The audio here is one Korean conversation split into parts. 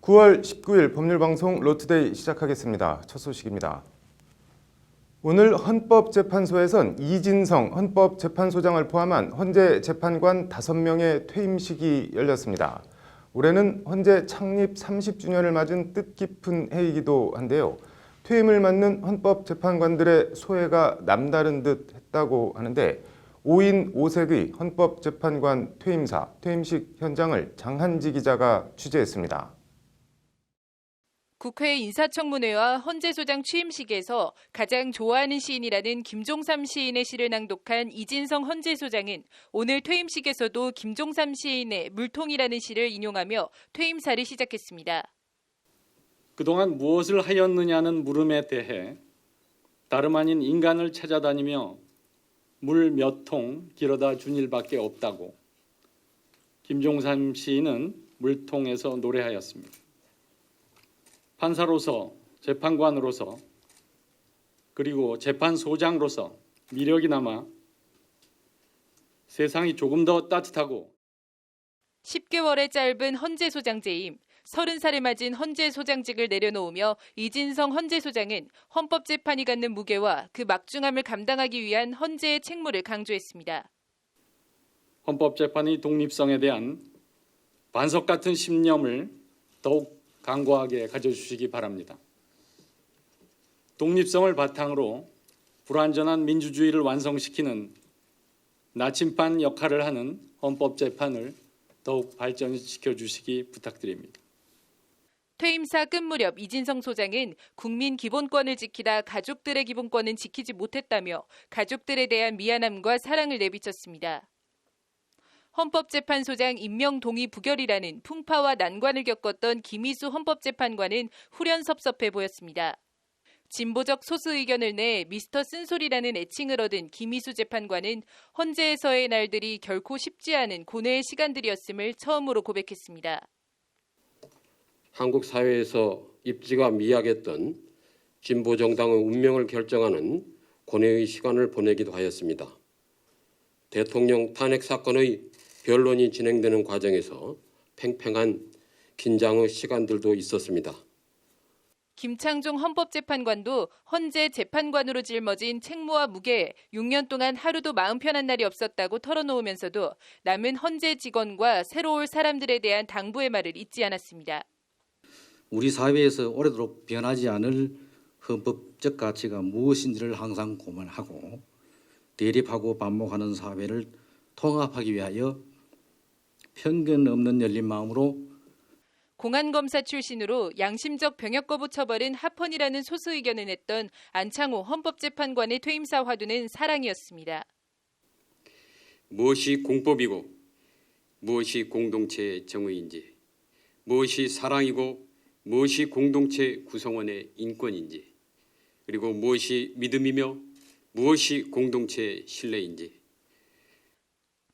9월 19일 법률방송 로투데이 시작하겠습니다. 첫 소식입니다. 오늘 헌법재판소에선 이진성 헌법재판소장을 포함한 헌재 재판관 5명의 퇴임식이 열렸습니다. 올해는 헌재 창립 30주년을 맞은 뜻깊은 해이기도 한데요. 퇴임을 맞는 헌법재판관들의 소회가 남다른 듯 했다고 하는데 5인 5색의 헌법재판관 퇴임식 현장을 장한지 기자가 취재했습니다. 국회 인사청문회와 헌재소장 취임식에서 가장 좋아하는 시인이라는 김종삼 시인의 시를 낭독한 이진성 헌재소장은 오늘 퇴임식에서도 김종삼 시인의 물통이라는 시를 인용하며 퇴임사를 시작했습니다. 그동안 무엇을 하였느냐는 물음에 대해 다름 아닌 인간을 찾아다니며 물 몇 통 길어다 준 일밖에 없다고 김종삼 시인은 물통에서 노래하였습니다. 판사로서, 재판관으로서, 그리고 재판소장으로서 미력이 남아 세상이 조금 더 따뜻하고 10개월의 짧은 헌재소장 재임, 30살을 맞은 헌재소장직을 내려놓으며 이진성 헌재소장은 헌법재판이 갖는 무게와 그 막중함을 감당하기 위한 헌재의 책무를 강조했습니다. 헌법재판의 독립성에 대한 반석 같은 신념을 더욱 강고하게 가져주시기 바랍니다. 독립성을 바탕으로 불완전한 민주주의를 완성시키는 나침반 역할을 하는 헌법재판을 더욱 발전시켜 주시기 부탁드립니다. 퇴임사 끝 무렵 이진성 소장은 국민 기본권을 지키다 가족들의 기본권은 지키지 못했다며 가족들에 대한 미안함과 사랑을 내비쳤습니다. 헌법재판소장 임명 동의 부결이라는 풍파와 난관을 겪었던 김희수 헌법재판관은 후련섭섭해 보였습니다. 진보적 소수 의견을 내 미스터 쓴소리라는 애칭을 얻은 김희수 재판관은 헌재에서의 날들이 결코 쉽지 않은 고뇌의 시간들이었음을 처음으로 고백했습니다. 한국 사회에서 입지가 미약했던 진보 정당의 운명을 결정하는 고뇌의 시간을 보내기도 하였습니다. 대통령 탄핵 사건의 변론이 진행되는 과정에서 팽팽한 긴장의 시간들도 있었습니다. 김창종 헌법재판관도 헌재 재판관으로 짊어진 책무와 무게에 6년 동안 하루도 마음 편한 날이 없었다고 털어놓으면서도 남은 헌재 직원과 새로 올 사람들에 대한 당부의 말을 잊지 않았습니다. 우리 사회에서 오래도록 변하지 않을 헌법적 가치가 무엇인지를 항상 고민하고 대립하고 반목하는 사회를 통합하기 위하여 편견 없는 열린 마음으로 공안검사 출신으로 양심적 병역 거부 처벌은 합헌이라는 소수 의견을 냈던 안창호 헌법재판관의 퇴임사 화두는 사랑이었습니다. 무엇이 공법이고 무엇이 공동체의 정의인지, 무엇이 사랑이고 무엇이 공동체 구성원의 인권인지, 그리고 무엇이 믿음이며 무엇이 공동체의 신뢰인지.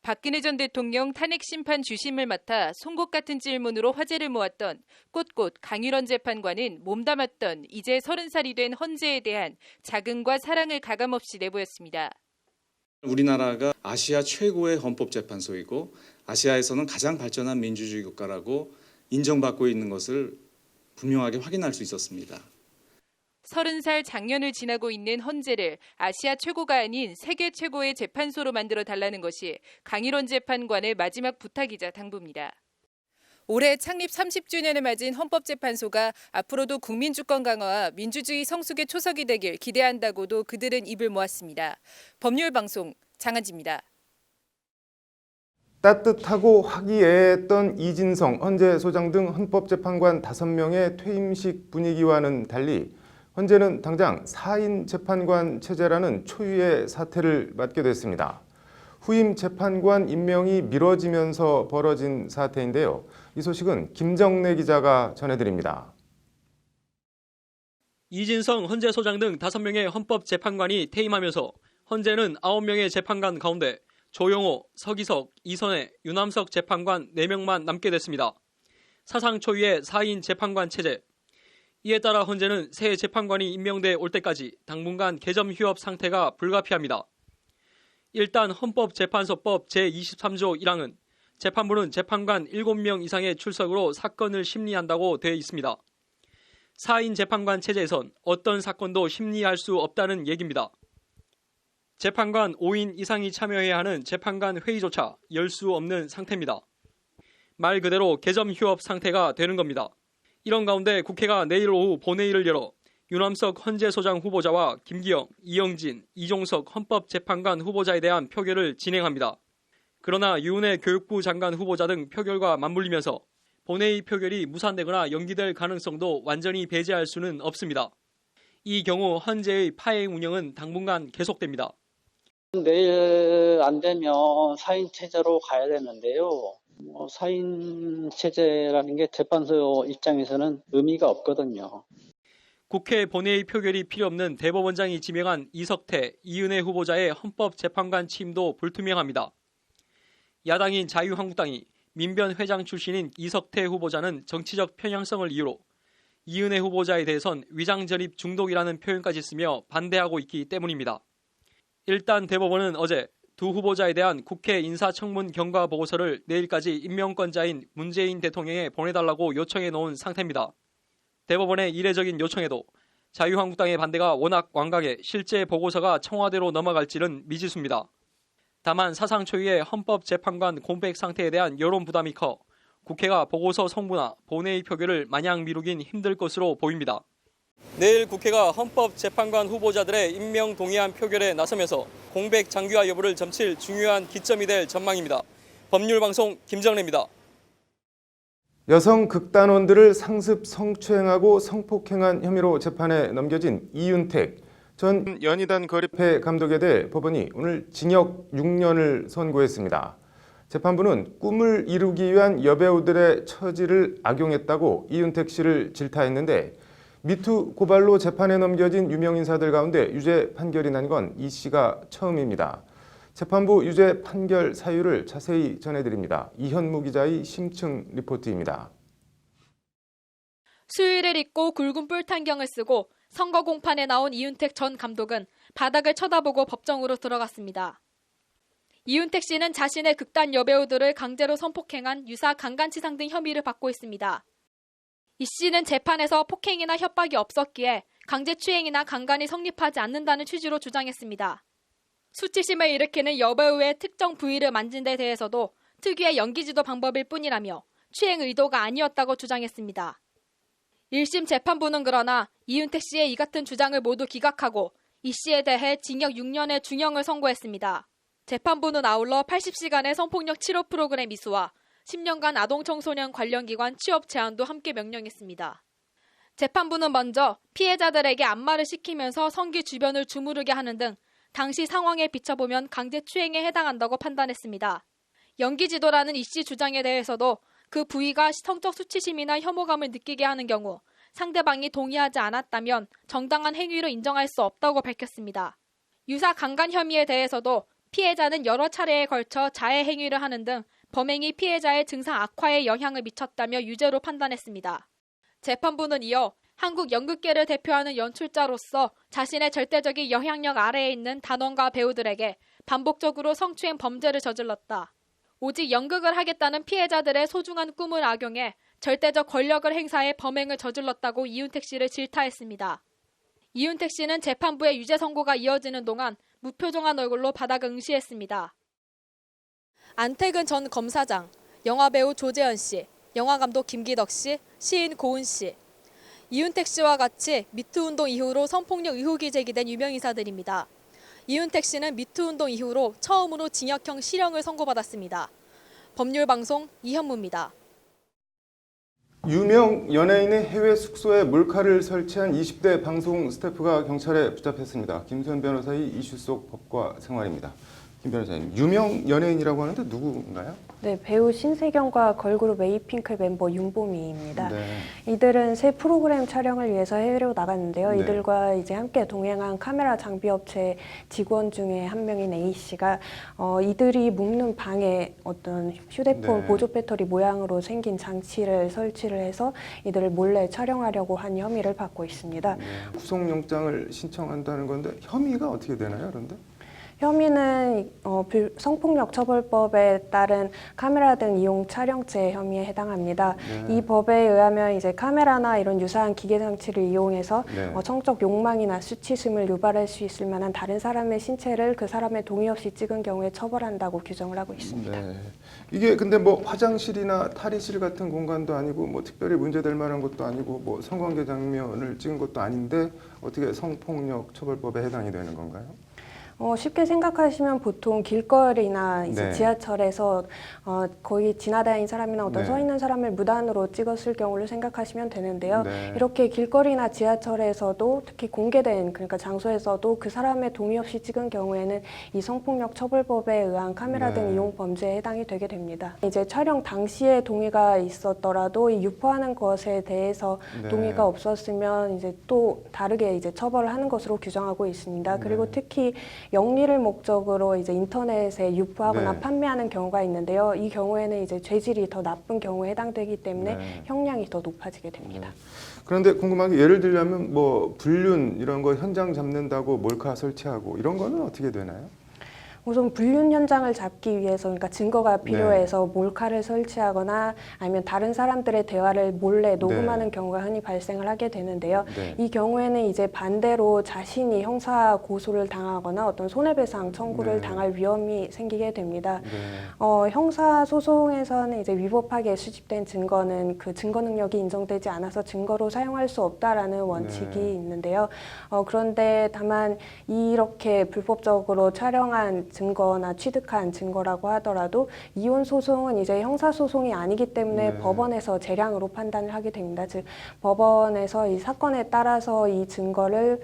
박근혜 전 대통령 탄핵 심판 주심을 맡아 송곳 같은 질문으로 화제를 모았던 꼿꼿 강일원 재판관은 몸담았던 이제 30살이 된 헌재에 대한 자긍과 사랑을 가감없이 내보였습니다. 우리나라가 아시아 최고의 헌법재판소이고 아시아에서는 가장 발전한 민주주의 국가라고 인정받고 있는 것을 분명하게 확인할 수 있었습니다. 30살 장년을 지나고 있는 헌재를 아시아 최고가 아닌 세계 최고의 재판소로 만들어 달라는 것이 강일원 재판관의 마지막 부탁이자 당부입니다. 올해 창립 30주년을 맞은 헌법재판소가 앞으로도 국민 주권 강화와 민주주의 성숙의 초석이 되길 기대한다고도 그들은 입을 모았습니다. 법률방송 장한지입니다. 따뜻하고 화기애애했던 이진성 헌재소장 등 헌법재판관 5명의 퇴임식 분위기와는 달리 헌재는 당장 4인 재판관 체제라는 초유의 사태를 맞게 됐습니다. 후임 재판관 임명이 미뤄지면서 벌어진 사태인데요. 이 소식은 김정래 기자가 전해드립니다. 이진성 헌재소장 등 5명의 헌법재판관이 퇴임하면서 헌재는 9명의 재판관 가운데 조영호, 서기석, 이선혜, 유남석 재판관 4명만 남게 됐습니다. 사상 초유의 4인 재판관 체제. 이에 따라 헌재는 새 재판관이 임명돼 올 때까지 당분간 개점 휴업 상태가 불가피합니다. 일단 헌법재판소법 제23조 1항은 재판부는 재판관 7명 이상의 출석으로 사건을 심리한다고 되어 있습니다. 4인 재판관 체제에선 어떤 사건도 심리할 수 없다는 얘기입니다. 재판관 5인 이상이 참여해야 하는 재판관 회의조차 열 수 없는 상태입니다. 말 그대로 개점 휴업 상태가 되는 겁니다. 이런 가운데 국회가 내일 오후 본회의를 열어 유남석 헌재소장 후보자와 김기영, 이영진, 이종석 헌법재판관 후보자에 대한 표결을 진행합니다. 그러나 유은혜 교육부 장관 후보자 등 표결과 맞물리면서 본회의 표결이 무산되거나 연기될 가능성도 완전히 배제할 수는 없습니다. 이 경우 헌재의 파행 운영은 당분간 계속됩니다. 내일 안 되면 4인 체제로 가야 되는데요. 4인 체제라는 게 재판소 입장에서는 의미가 없거든요. 국회 본회의 표결이 필요 없는 대법원장이 지명한 이석태, 이은혜 후보자의 헌법재판관 취임도 불투명합니다. 야당인 자유한국당이 민변 회장 출신인 이석태 후보자는 정치적 편향성을 이유로 이은혜 후보자에 대해선 위장전입 중독이라는 표현까지 쓰며 반대하고 있기 때문입니다. 일단 대법원은 어제 두 후보자에 대한 국회 인사청문 경과 보고서를 내일까지 임명권자인 문재인 대통령에 보내달라고 요청해 놓은 상태입니다. 대법원의 이례적인 요청에도 자유한국당의 반대가 워낙 완강해 실제 보고서가 청와대로 넘어갈지는 미지수입니다. 다만 사상 초유의 헌법재판관 공백 상태에 대한 여론 부담이 커 국회가 보고서 송부나 본회의 표결을 마냥 미루긴 힘들 것으로 보입니다. 내일 국회가 헌법재판관 후보자들의 임명 동의안 표결에 나서면서 공백 장기화 여부를 점칠 중요한 기점이 될 전망입니다. 법률방송 김정래입니다. 여성 극단원들을 상습 성추행하고 성폭행한 혐의로 재판에 넘겨진 이윤택 전 연희단 거리회 감독에 대해 법원이 오늘 징역 6년을 선고했습니다. 재판부는 꿈을 이루기 위한 여배우들의 처지를 악용했다고 이윤택 씨를 질타했는데 미투 고발로 재판에 넘겨진 유명 인사들 가운데 유죄 판결이 난 건 이 씨가 처음입니다. 재판부 유죄 판결 사유를 자세히 전해드립니다. 이현무 기자의 심층 리포트입니다. 수의를 입고 굵은 뿔탄경을 쓰고 선거 공판에 나온 이윤택 전 감독은 바닥을 쳐다보고 법정으로 들어갔습니다. 이윤택 씨는 자신의 극단 여배우들을 강제로 성폭행한 유사 강간치상 등 혐의를 받고 있습니다. 이 씨는 재판에서 폭행이나 협박이 없었기에 강제추행이나 강간이 성립하지 않는다는 취지로 주장했습니다. 수치심을 일으키는 여배우의 특정 부위를 만진 데 대해서도 특유의 연기지도 방법일 뿐이라며 추행 의도가 아니었다고 주장했습니다. 1심 재판부는 그러나 이윤택 씨의 이 같은 주장을 모두 기각하고 이 씨에 대해 징역 6년의 중형을 선고했습니다. 재판부는 아울러 80시간의 성폭력 치료 프로그램 이수와 10년간 아동청소년 관련 기관 취업 제한도 함께 명령했습니다. 재판부는 먼저 피해자들에게 안마를 시키면서 성기 주변을 주무르게 하는 등 당시 상황에 비춰보면 강제추행에 해당한다고 판단했습니다. 연기지도라는 이 씨 주장에 대해서도 그 부위가 성적 수치심이나 혐오감을 느끼게 하는 경우 상대방이 동의하지 않았다면 정당한 행위로 인정할 수 없다고 밝혔습니다. 유사 강간 혐의에 대해서도 피해자는 여러 차례에 걸쳐 자해 행위를 하는 등 범행이 피해자의 증상 악화에 영향을 미쳤다며 유죄로 판단했습니다. 재판부는 이어 한국 연극계를 대표하는 연출자로서 자신의 절대적인 영향력 아래에 있는 단원과 배우들에게 반복적으로 성추행 범죄를 저질렀다. 오직 연극을 하겠다는 피해자들의 소중한 꿈을 악용해 절대적 권력을 행사해 범행을 저질렀다고 이윤택 씨를 질타했습니다. 이윤택 씨는 재판부의 유죄 선고가 이어지는 동안 무표정한 얼굴로 바닥 응시했습니다. 안태근 전 검사장, 영화배우 조재현 씨, 영화감독 김기덕 씨, 시인 고은 씨, 이윤택 씨와 같이 미투운동 이후로 성폭력 의혹이 제기된 유명인사들입니다. 이윤택 씨는 미투운동 이후로 처음으로 징역형 실형을 선고받았습니다. 법률방송 이현무입니다. 유명 연예인의 해외 숙소에 몰카를 설치한 20대 방송 스태프가 경찰에 붙잡혔습니다. 김소연 변호사의 이슈 속 법과 생활입니다. 김 변호사님, 유명 연예인이라고 하는데 누구인가요? 네, 배우 신세경과 걸그룹 에이핑크 멤버 윤보미입니다. 네. 이들은 새 프로그램 촬영을 위해서 해외로 나갔는데요. 네. 이들과 이제 함께 동행한 카메라 장비업체 직원 중에 한 명인 A 씨가 이들이 묵는 방에 어떤 휴대폰 네. 보조 배터리 모양으로 생긴 장치를 설치를 해서 이들을 몰래 촬영하려고 한 혐의를 받고 있습니다. 네. 구속영장을 신청한다는 건데 혐의가 어떻게 되나요, 그런데? 혐의는 성폭력 처벌법에 따른 카메라 등 이용 촬영죄 혐의에 해당합니다. 네. 이 법에 의하면 이제 카메라나 이런 유사한 기계 장치를 이용해서 네. 성적 욕망이나 수치심을 유발할 수 있을 만한 다른 사람의 신체를 그 사람의 동의 없이 찍은 경우에 처벌한다고 규정을 하고 있습니다. 네. 이게 근데 뭐 화장실이나 탈의실 같은 공간도 아니고 뭐 특별히 문제될 만한 것도 아니고 뭐 성관계 장면을 찍은 것도 아닌데 어떻게 성폭력 처벌법에 해당이 되는 건가요? 쉽게 생각하시면 보통 길거리나 이제 네. 지하철에서 거기 지나다니는 사람이나 어떤 네. 서 있는 사람을 무단으로 찍었을 경우를 생각하시면 되는데요. 네. 이렇게 길거리나 지하철에서도 특히 공개된 그러니까 장소에서도 그 사람의 동의 없이 찍은 경우에는 이 성폭력 처벌법에 의한 카메라 네. 등 이용 범죄에 해당이 되게 됩니다. 이제 촬영 당시에 동의가 있었더라도 이 유포하는 것에 대해서 네. 동의가 없었으면 이제 또 다르게 이제 처벌을 하는 것으로 규정하고 있습니다. 그리고 네. 특히 영리를 목적으로 이제 인터넷에 유포하거나 네. 판매하는 경우가 있는데요. 이 경우에는 이제 죄질이 더 나쁜 경우에 해당되기 때문에 네. 형량이 더 높아지게 됩니다. 그런데 궁금한 게 예를 들자면 뭐 불륜 이런 거 현장 잡는다고 몰카 설치하고 이런 거는 어떻게 되나요? 우선 불륜 현장을 잡기 위해서 그러니까 증거가 필요해서 몰카를 설치하거나 아니면 다른 사람들의 대화를 몰래 녹음하는 경우가 흔히 발생을 하게 되는데요. 네. 이 경우에는 이제 반대로 자신이 형사 고소를 당하거나 어떤 손해배상 청구를 네. 당할 위험이 생기게 됩니다. 네. 형사 소송에서는 이제 위법하게 수집된 증거는 그 증거 능력이 인정되지 않아서 증거로 사용할 수 없다라는 원칙이 네. 있는데요. 그런데 다만 이렇게 불법적으로 촬영한 증거나 취득한 증거라고 하더라도 이혼 소송은 이제 형사 소송이 아니기 때문에 네. 법원에서 재량으로 판단을 하게 됩니다. 즉 법원에서 이 사건에 따라서 이 증거의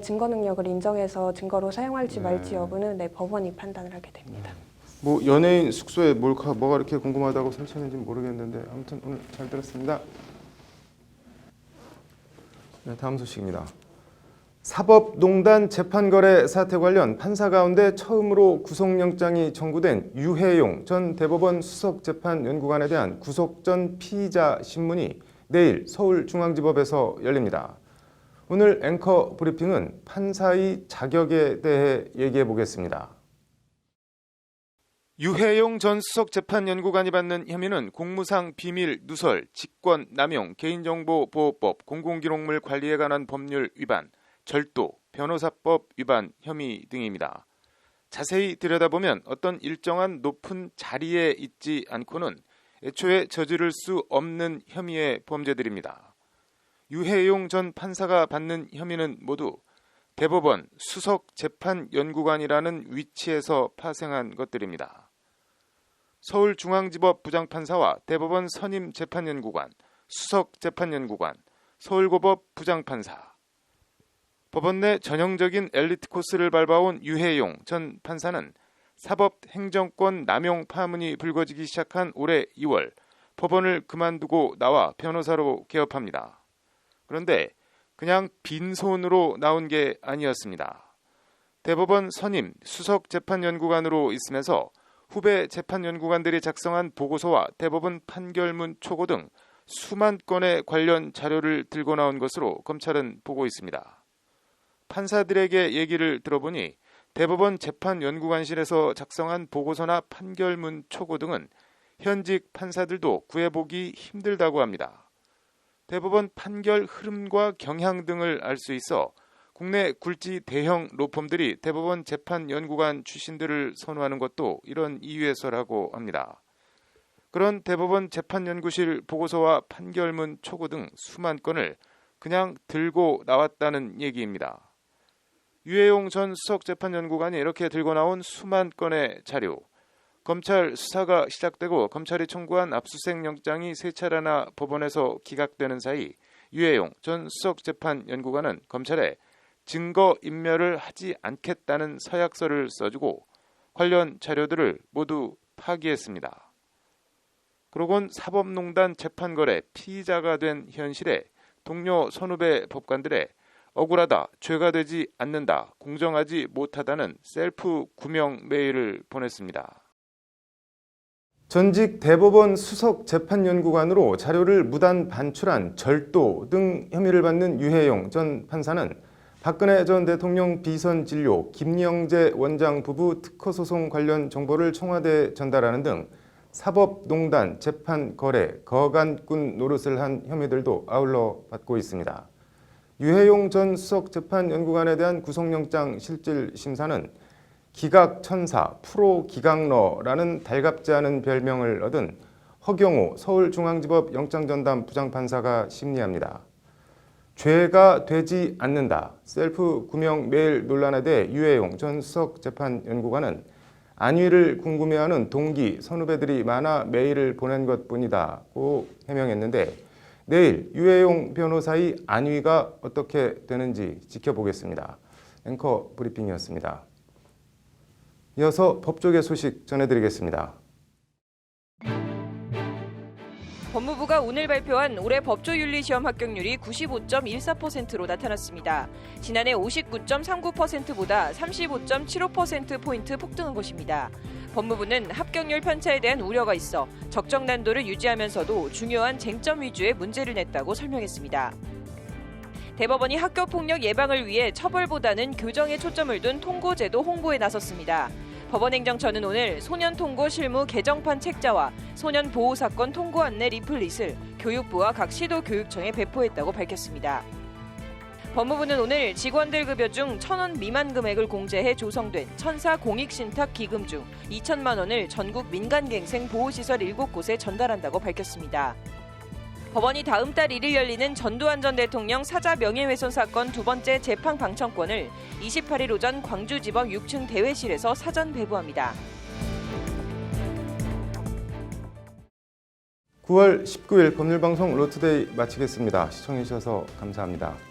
증거 능력을 인정해서 증거로 사용할지 네. 말지 여부는 법원이 판단을 하게 됩니다. 뭐 연예인 숙소에 몰카 뭐가 이렇게 궁금하다고 설치했는지 모르겠는데 아무튼 오늘 잘 들었습니다. 네, 다음 소식입니다. 사법농단 재판거래 사태 관련 판사 가운데 처음으로 구속영장이 청구된 유해용 전 대법원 수석재판연구관에 대한 구속 전 피의자 신문이 내일 서울중앙지법에서 열립니다. 오늘 앵커 브리핑은 판사의 자격에 대해 얘기해 보겠습니다. 유해용 전 수석재판연구관이 받는 혐의는 공무상 비밀 누설, 직권 남용, 개인정보보호법, 공공기록물 관리에 관한 법률 위반, 절도, 변호사법 위반 혐의 등입니다. 자세히 들여다보면 어떤 일정한 높은 자리에 있지 않고는 애초에 저지를 수 없는 혐의의 범죄들입니다. 유해용 전 판사가 받는 혐의는 모두 대법원 수석재판연구관이라는 위치에서 파생한 것들입니다. 서울중앙지법 부장판사와 대법원 선임재판연구관, 수석재판연구관, 서울고법 부장판사, 법원 내 전형적인 엘리트 코스를 밟아온 유해용 전 판사는 사법행정권 남용 파문이 불거지기 시작한 올해 2월 법원을 그만두고 나와 변호사로 개업합니다. 그런데 그냥 빈손으로 나온 게 아니었습니다. 대법원 선임 수석재판연구관으로 있으면서 후배 재판연구관들이 작성한 보고서와 대법원 판결문 초고 등 수만 건의 관련 자료를 들고 나온 것으로 검찰은 보고 있습니다. 판사들에게 얘기를 들어보니 대법원 재판연구관실에서 작성한 보고서나 판결문 초고 등은 현직 판사들도 구해보기 힘들다고 합니다. 대법원 판결 흐름과 경향 등을 알 수 있어 국내 굴지 대형 로펌들이 대법원 재판연구관 출신들을 선호하는 것도 이런 이유에서라고 합니다. 그런 대법원 재판연구실 보고서와 판결문 초고 등 수만 건을 그냥 들고 나왔다는 얘기입니다. 유해용 전 수석재판연구관이 이렇게 들고 나온 수만 건의 자료, 검찰 수사가 시작되고 검찰이 청구한 압수수색 영장이 세 차례나 법원에서 기각되는 사이 유해용 전 수석재판연구관은 검찰에 증거인멸을 하지 않겠다는 서약서를 써주고 관련 자료들을 모두 파기했습니다. 그러곤 사법농단 재판거래 피의자가 된 현실에 동료 선후배 법관들의 억울하다, 죄가 되지 않는다, 공정하지 못하다는 셀프 구명 메일을 보냈습니다. 전직 대법원 수석재판연구관으로 자료를 무단 반출한 절도 등 혐의를 받는 유해용 전 판사는 박근혜 전 대통령 비선 진료, 김영재 원장 부부 특허 소송 관련 정보를 청와대에 전달하는 등 사법농단, 재판 거래, 거간꾼 노릇을 한 혐의들도 아울러 받고 있습니다. 유해용 전 수석재판연구관에 대한 구속영장 실질 심사는 기각천사, 프로기각러라는 달갑지 않은 별명을 얻은 허경호 서울중앙지법 영장전담 부장판사가 심리합니다. 죄가 되지 않는다. 셀프 구명 메일 논란에 대해 유해용 전 수석재판연구관은 안위를 궁금해하는 동기, 선후배들이 많아 메일을 보낸 것뿐이다고 해명했는데 내일 유해용 변호사의 안위가 어떻게 되는지 지켜보겠습니다. 앵커 브리핑이었습니다. 이어서 법조계 소식 전해드리겠습니다. 법무부가 오늘 발표한 올해 법조윤리시험 합격률이 95.14%로 나타났습니다. 지난해 59.39%보다 35.75%포인트 폭등한 것입니다. 법무부는 합격률 편차에 대한 우려가 있어 적정 난도를 유지하면서도 중요한 쟁점 위주의 문제를 냈다고 설명했습니다. 대법원이 학교폭력 예방을 위해 처벌보다는 교정에 초점을 둔 통고제도 홍보에 나섰습니다. 법원행정처는 오늘 소년통고 실무 개정판 책자와 소년보호사건 통고 안내 리플릿을 교육부와 각 시도교육청에 배포했다고 밝혔습니다. 법무부는 오늘 직원들 급여 중 1,000원 미만 금액을 공제해 조성된 천사 공익신탁 기금 중 2천만 원을 전국 민간갱생 보호시설 7곳에 전달한다고 밝혔습니다. 법원이 다음 달 1일 열리는 전두환 전 대통령 사자 명예훼손 사건 두 번째 재판 방청권을 28일 오전 광주지법 6층 대회실에서 사전 배부합니다. 9월 19일 법률방송 로투데이 마치겠습니다. 시청해주셔서 감사합니다.